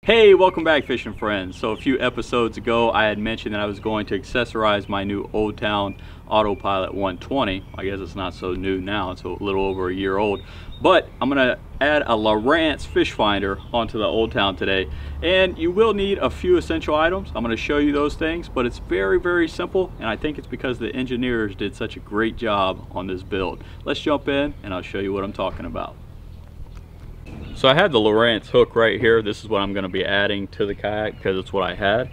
Hey, welcome back fishing friends. So a few episodes ago I had mentioned that I was going to accessorize my new OldTown Autopilot 120. I guess it's not so new now, it's a little over a year old. But I'm gonna add a Lowrance Fishfinder onto the OldTown today. And you will need a few essential items. I'm gonna show you those things, but it's very, very simple. And I think it's because the engineers did such a great job on this build. Let's jump in and I'll show you what I'm talking about. So I had the Lowrance Hook right here. This is what I'm going to be adding to the kayak because it's what I had.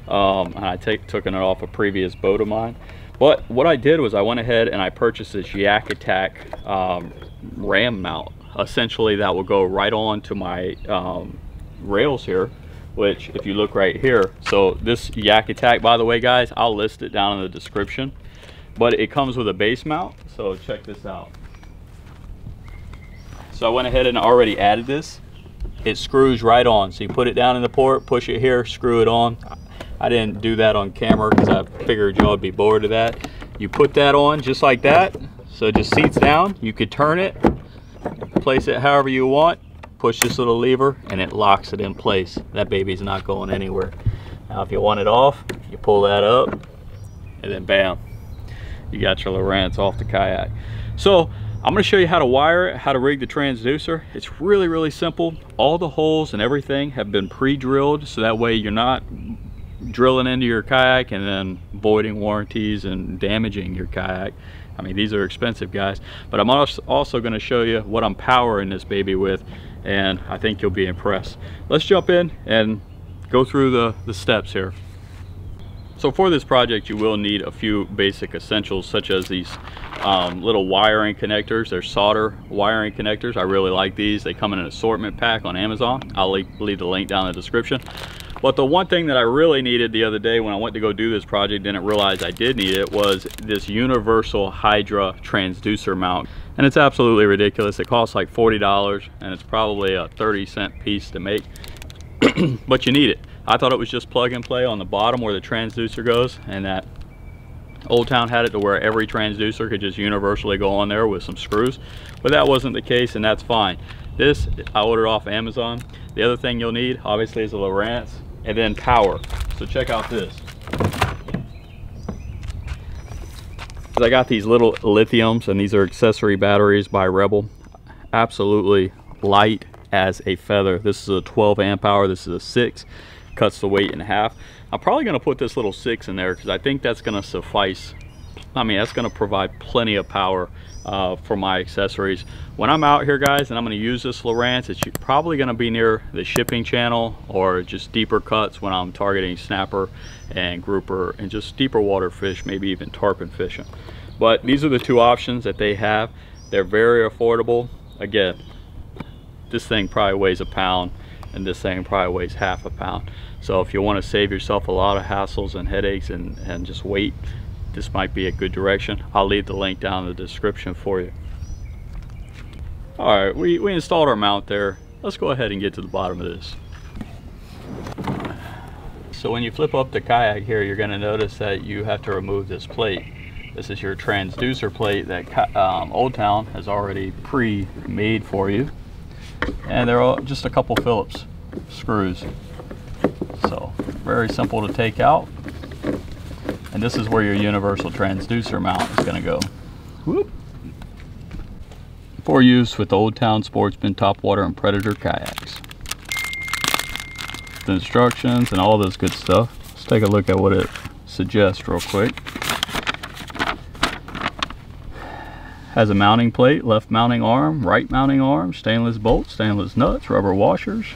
And I took it off a previous boat of mine. But what I did was I went ahead and I purchased this Yak Attack ram mount. Essentially that will go right on to my rails here, which if you look right here. So this Yak Attack, by the way guys, I'll list it down in the description. But it comes with a base mount, so check this out. So I went ahead and already added this. It screws right on. So you put it down in the port, push it here, screw it on. I didn't do that on camera because I figured y'all would be bored of that. You put that on just like that. So it just seats down. You could turn it, place it however you want, push this little lever, and it locks it in place. That baby's not going anywhere. Now if you want it off, you pull that up, and then bam, you got your Lowrance off the kayak. So I'm going to show you how to wire it, how to rig the transducer. It's really, really simple. All the holes and everything have been pre-drilled, so that way you're not drilling into your kayak and then voiding warranties and damaging your kayak. I mean, these are expensive, guys. But I'm also going to show you what I'm powering this baby with, and I think you'll be impressed. Let's jump in and go through the steps here. So for this project, you will need a few basic essentials, such as these little wiring connectors. They're solder wiring connectors. I really like these. They come in an assortment pack on Amazon. I'll leave the link down in the description. But the one thing that I really needed the other day when I went to go do this project, didn't realize I did need it, was this universal Hydra transducer mount. And it's absolutely ridiculous. It costs like $40 and it's probably a 30-cent piece to make. But you need it. I thought it was just plug and play on the bottom where the transducer goes, and that OldTown had it to where every transducer could just universally go on there with some screws, but that wasn't the case, and that's fine. This I ordered off Amazon. The other thing you'll need obviously is a Lowrance, and then power. So check out this. I got these little lithiums, and these are accessory batteries by Rebel. Absolutely light as a feather. This is a 12 amp hour, this is a 6. Cuts the weight in half. I'm probably going to put this little 6 in there because I think that's going to suffice. I mean, that's going to provide plenty of power for my accessories. When I'm out here, guys, and I'm going to use this Lowrance, it's probably going to be near the shipping channel or just deeper cuts when I'm targeting snapper and grouper and just deeper water fish, maybe even tarpon fishing. But these are the two options that they have. They're very affordable. Again, this thing probably weighs a pound, and this thing probably weighs half a pound. So if you want to save yourself a lot of hassles and headaches and just weight, this might be a good direction. I'll leave the link down in the description for you. All right, we installed our mount there. Let's go ahead and get to the bottom of this. So when you flip up the kayak here, you're going to notice that you have to remove this plate. This is your transducer plate that OldTown has already pre-made for you. And they're all just a couple Phillips screws. So very simple to take out. And this is where your universal transducer mount is going to go. Whoop. For use with OldTown Sportsman, Topwater, and Predator kayaks. The instructions and all this good stuff. Let's take a look at what it suggests real quick. Has a mounting plate, left mounting arm, right mounting arm, stainless bolts, stainless nuts, rubber washers.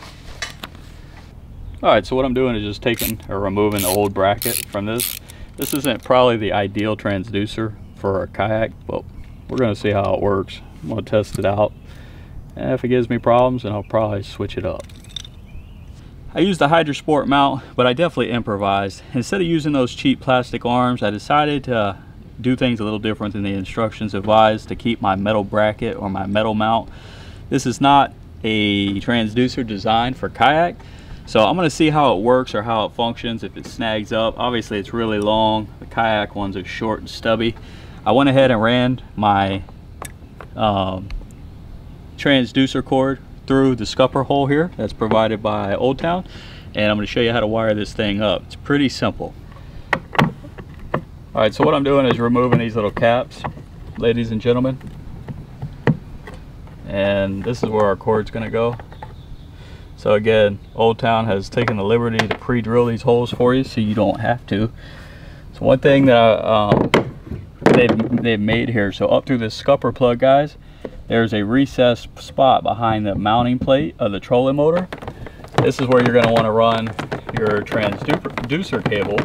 Alright, so what I'm doing is just taking or removing the old bracket from this. This isn't probably the ideal transducer for a kayak, but we're going to see how it works. I'm going to test it out. And if it gives me problems, then I'll probably switch it up. I used the Hydra Sport mount, but I definitely improvised. Instead of using those cheap plastic arms, I decided to do things a little different than the instructions advised to keep my metal bracket or my metal mount. This is not a transducer designed for kayak, so I'm going to see how it works or how it functions if it snags up. Obviously it's really long. The kayak ones are short and stubby. I went ahead and ran my transducer cord through the scupper hole here that's provided by OldTown, and I'm going to show you how to wire this thing up. It's pretty simple. Alright, so what I'm doing is removing these little caps, ladies and gentlemen. And this is where our cord's going to go. So again, OldTown has taken the liberty to pre-drill these holes for you so you don't have to. So one thing that they've made here, so up through this scupper plug, guys, there's a recessed spot behind the mounting plate of the trolling motor. This is where you're going to want to run your transducer cable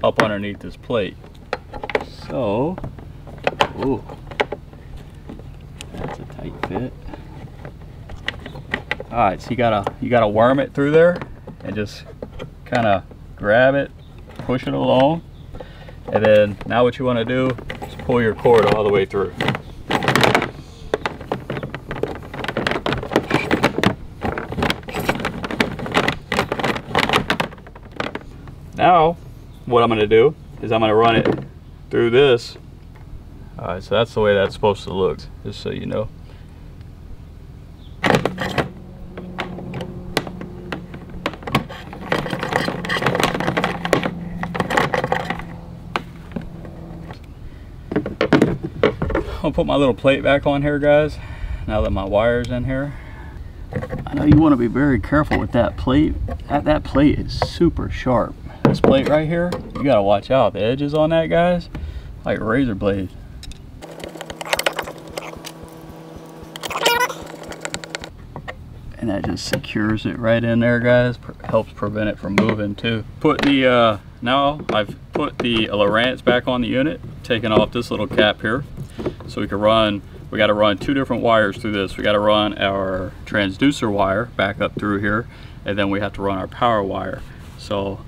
up underneath this plate. So, ooh, that's a tight fit. All right, so you gotta worm it through there and just kind of grab it, push it along, and then now what you want to do is pull your cord all the way through. Now, what I'm going to do is I'm going to run it through this. All right, so that's the way that's supposed to look, just so you know. I'll put my little plate back on here, guys, now that my wire's in here. I know you want to be very careful with that plate. That plate is super sharp. This plate right here, you gotta watch out. The edges on that, guys, like razor blades. And that just secures it right in there, guys. Helps prevent it from moving too. Put the now I've put the Lowrance back on the unit, taking off this little cap here, so we can run. We got to run two different wires through this. We got to run our transducer wire back up through here, and then we have to run our power wire. So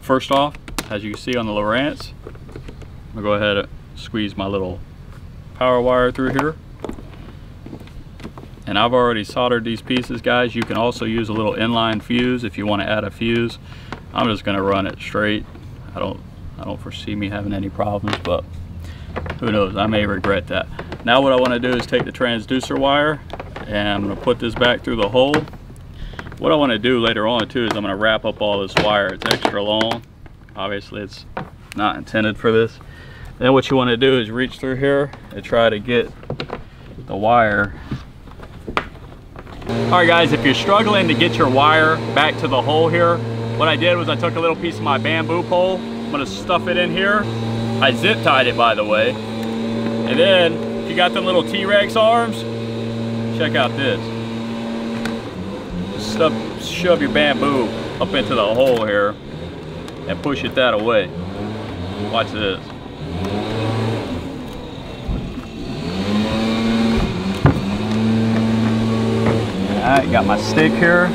first off, as you can see on the Lowrance, I'm gonna go ahead and squeeze my little power wire through here. And I've already soldered these pieces, guys. You can also use a little inline fuse if you want to add a fuse. I'm just gonna run it straight. I don't foresee me having any problems, but who knows, I may regret that. Now what I want to do is take the transducer wire and I'm going to put this back through the hole. What I want to do later on too is I'm going to wrap up all this wire. It's extra long. Obviously it's not intended for this. Then what you want to do is reach through here and try to get the wire. Alright guys, if you're struggling to get your wire back to the hole here, what I did was I took a little piece of my bamboo pole. I'm going to stuff it in here. I zip tied it, by the way. And then, if you got them little T-Rex arms, check out this. Just shove your bamboo up into the hole here and push it that away. Watch this. Alright, got my stick here.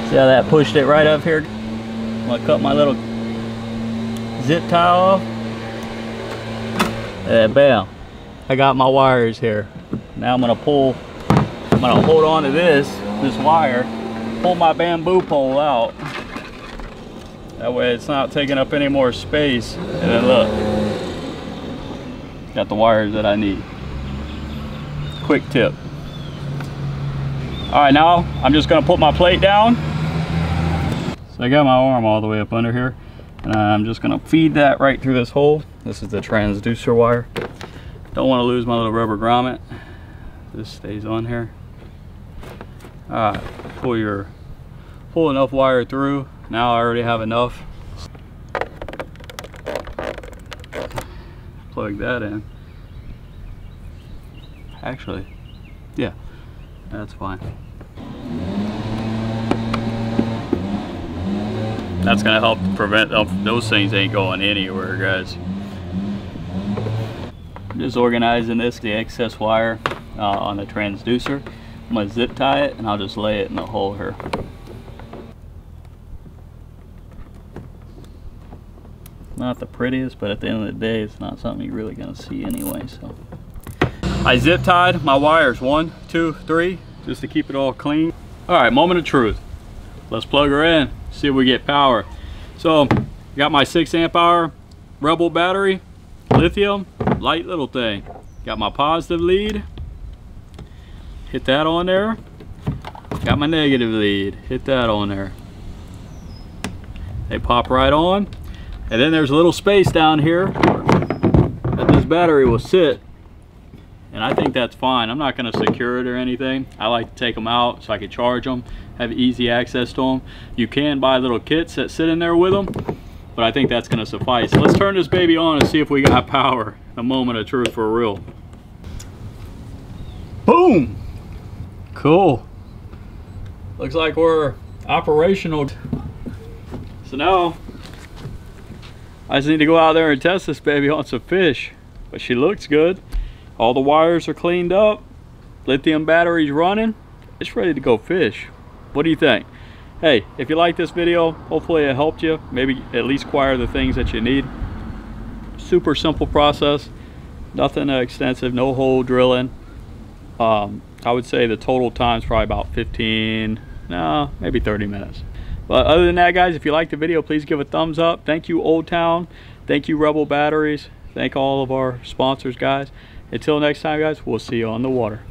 See how that pushed it right up here? I'm gonna cut my little zip tie off. And bam, I got my wires here. Now I'm gonna hold on to this wire, pull my bamboo pole out. That way it's not taking up any more space. And then look, got the wires that I need. Quick tip. All right, now I'm just gonna put my plate down. So I got my arm all the way up under here, and I'm just gonna feed that right through this hole. This is the transducer wire. Don't want to lose my little rubber grommet. This stays on here. All right, pull enough wire through. Now I already have enough. Plug that in. Actually, yeah, that's fine. That's gonna help prevent those things ain't going anywhere, guys. I'm just organizing the excess wire on the transducer. I'm gonna zip tie it and I'll just lay it in the hole here. Not the prettiest, but at the end of the day, it's not something you're really gonna see anyway. So I zip tied my wires 1, 2, 3, just to keep it all clean. All right, moment of truth. Let's plug her in, see if we get power. So, got my 6 amp hour Rebel battery, lithium, light little thing. Got my positive lead. Hit that on there. Got my negative lead. Hit that on there. They pop right on. And then there's a little space down here that this battery will sit. And I think that's fine. I'm not going to secure it or anything. I like to take them out so I can charge them, have easy access to them. You can buy little kits that sit in there with them, but I think that's going to suffice. Let's turn this baby on and see if we got power. A moment of truth for real. Boom! Cool. Looks like we're operational. So now I just need to go out there and test this baby on some fish. But she looks good. All the wires are cleaned up. Lithium batteries running. It's ready to go fish. What do you think? Hey, if you like this video, hopefully it helped you. Maybe at least acquire the things that you need. Super simple process. Nothing extensive, no hole drilling. I would say the total time is probably about 15, no, maybe 30 minutes. But other than that, guys, if you liked the video, please give a thumbs up. Thank you, Old Town. Thank you, Rebel Batteries. Thank all of our sponsors, guys. Until next time, guys, we'll see you on the water.